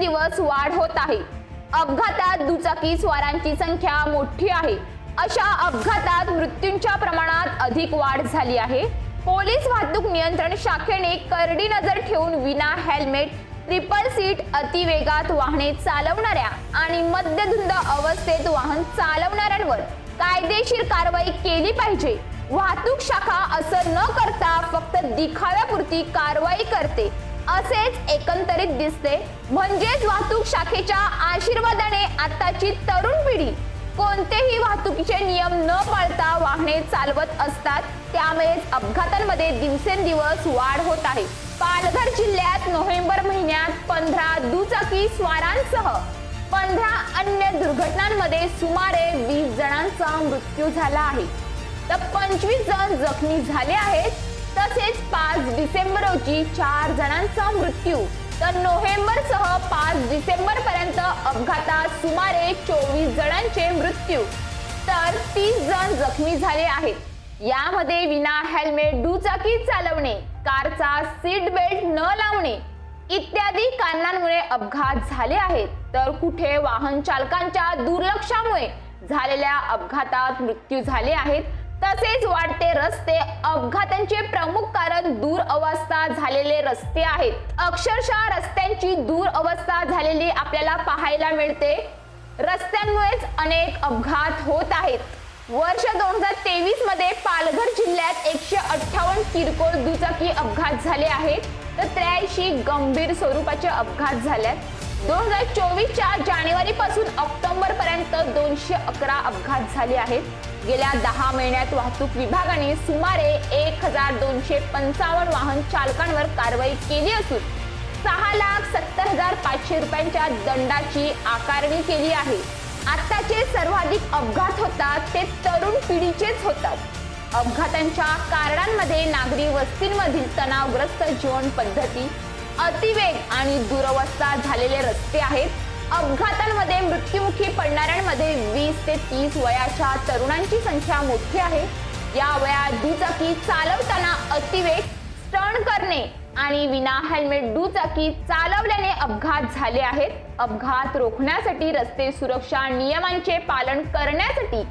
दिवसेंदिवस वाढ होत आहे। अपघातात दुचाकी स्वारांची संख्या मोठी आहे। अशा अपघातात मृत्यूंच्या प्रमाणात अधिक वाढ झाली आहे। पोलीस वाहतूक नियंत्रण शाखेने करडी नजर ठेवून विना हेल्मेट, ट्रिपल सीट, अतिवेगात वाहने चालवणाऱ्या आणि मद्यधुंद अवस्थेत वाहन चालवणाऱ्यांवर कायदेशीर कारवाई केली पाहिजे। वाहतूक शाखा असं न करता फक्त दिखाव्यापुरती कारवाई करते असेच एकंदरीत दिसते। म्हणजेच वाहतूक शाखेच्या आशीर्वादाने आताची तरुण पिढी कोणतेही वाहतुकीचे नियम न पाळता वाहने चालवत असतात, त्यामुळेच अपघातांमध्ये दिवसेंदिवस वाढ होत आहे। पालघर जिल्ह्यात नोव्हेंबर महिन्यात 15 दुचाकी स्वारांसह 15 अन्य दुर्घटनांमध्ये सुमारे 20 जणांचा मृत्यू झाला आहे, तर 25 जण जखमी झाले आहेत। तसेच 5 डिसेंबर रोजी 4 जणांचा मृत्यू, तर नोव्हेंबरसह 5 डिसेंबर पर्यंत अपघातात सुमारे 24 जणांचे मृत्यू, तर 30 जण जखमी झाले आहेत। यामध्ये विना हेल्मेट दुचाकी चालवणे, कारचा सीट बेल्ट न लावणे इत्यादी कारणांमुळे अपघात झाले आहेत, तर कुठे वाहन चालकांच्या दुर्लक्षामुळे झालेल्या अपघातात मृत्यू झाले आहेत। तसेच वाढते रस्ते अपघातांचे प्रमुख कारण दुरवस्था झालेले रस्ते आहेत। अक्षरशः रस्त्यांची दुरवस्था झालेली आपल्याला पाहायला मिळते। रस्त्यांमुळेच अनेक अपघात होत आहेत। वर्ष 2023 मध्ये पालघर जिल्ह्यात 158 किरकोळ दुचाकी अपघात झाले आहेत, तर 83 गंभीर स्वरूपाचे अपघात झालेत। 2024च्या जानेवारी पासून ऑक्टोबर पर्यंत 211 अपघात झाले आहेत। गेल्या 10 महिन्यात वाहतूक विभागाने सुमारे 1255 वाहन चालकांवर कारवाई केली असून 6,70,500 रुपयांच्या दंडाची आकारणी केली आहे। आताचे सर्वाधिक अपघात होतात ते तरुण पिढीचेच होतात। अपघातांच्या कारणांमध्ये नागरी वस्तींमधील तणावग्रस्त जीवन पद्धती, अतिवेग आणि दुरवस्था झालेले रस्ते आहेत। अपघातांमध्ये मृत्युमुखी पडणाऱ्यांमध्ये 20 ते 30 वयाच्या तरुणांची संख्या मोठी आहे। या वयात दुचाकी चालवताना अतिवेग, स्टंट करणे आणि विना हेल्मेट दुचाकी चालवल्याने अपघात झाले आहेत। अपघात रोखण्यासाठी रस्ते सुरक्षा नियमांचे पालन करण्यासाठी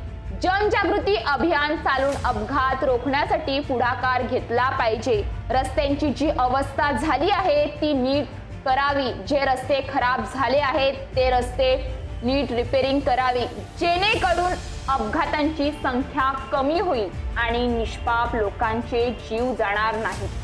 जनजागृती अभियान चालून अपघात रोखण्यासाठी पुढाकार घेतला पाहिजे। रस्त्यांची जी अवस्था झाली आहे ती नीट करावी। जे रस्ते खराब झाले आहेत ते रस्ते नीट रिपेअरिंग करावी, जेणेकरून अपघातांची संख्या कमी होईल आणि निष्पाप लोकांचे जीव जाणार नाहीत।